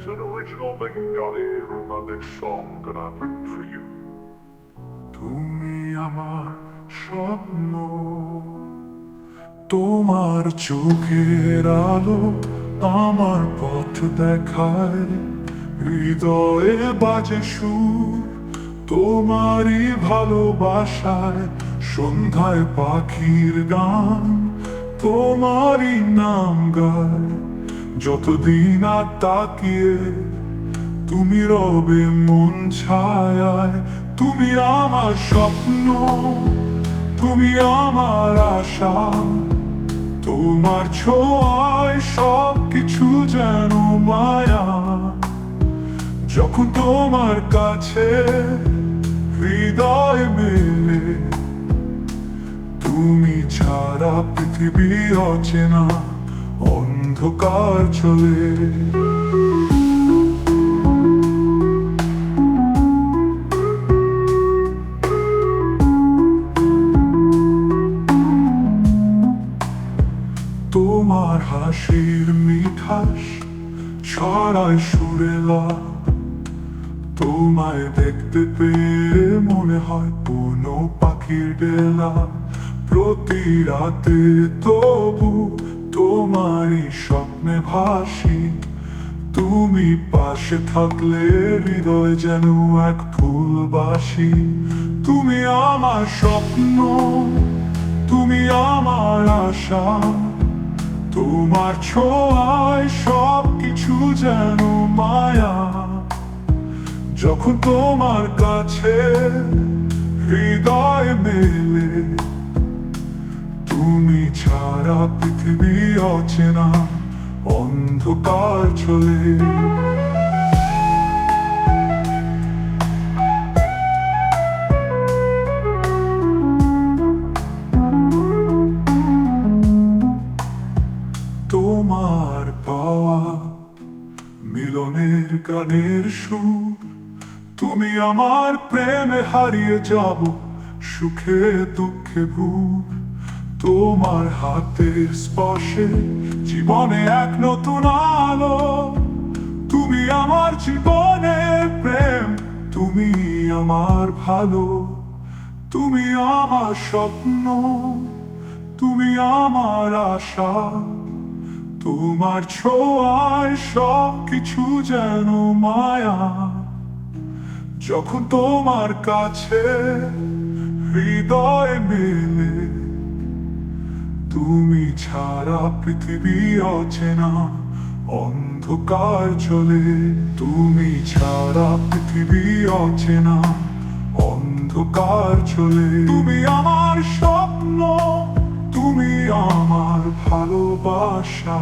is an original Bengali romantic song that I've written for you. তুমি আমার স্বপ্ন, তোমার চোখের আলো আমার পথ দেখায়, হৃদয়ে বাজে সুর তোমারই ভালোবাসায়, সন্ধ্যায় পাখির গান তোমারই নাম গায়, যতদিন আর তাকিয়ে তুমি রবে মন ছায়ায়। তুমি আমার স্বপ্ন, তুমি আমার আশা, তোমার ছোঁয়ায় সব কিছু যেন মায়া। যখন তোমার কাছে হৃদয় মেলে, তুমি ছাড়া পৃথিবী অচেনা, অন্ধকার চলে। তোমার হাসির মিঠাস ছড়ায় সুরেলা, তোমায় দেখতে পেয়ে মনে হয় কোনো পাখির ডেলা। প্রতি রাতে তবু তোমারই স্বপ্নে ভাসি, তুমি পাশে থাকলে হৃদয় যেন এক ফুলবাসি। তুমি আমার স্বপ্ন, তুমি আমার আশা, তোমার ছোঁয়ায় সব কিছু যেন মায়া। যখন তোমার কাছে হৃদয় মেলে, তুমি ছাড়া পৃথিবী অচেনা, অন্ধকার চলে। তোমার পাওয়া মিলনের গানের সুর, তুমি আমার প্রেমে হারিয়ে যাব সুখে দুঃখে ভুল। তোমার হাতের স্পর্শে জীবনে এক নতুন আলো, তুমি আমার জীবনের প্রেম, তুমি আমার ভালো। তুমি আমার স্বপ্ন, তুমি আমার আশা, তোমার ছোঁয়ায় সব কিছু যেন মায়া। যখন তোমার কাছে হৃদয় মেলে, তুমি ছাড়া পৃথিবী অচেনা, অন্ধকার চলে। তুমি ছাড়া পৃথিবী অচেনা, অন্ধকার চলে। তুমি আমার স্বপ্ন, তুমি আমার ভালোবাসা।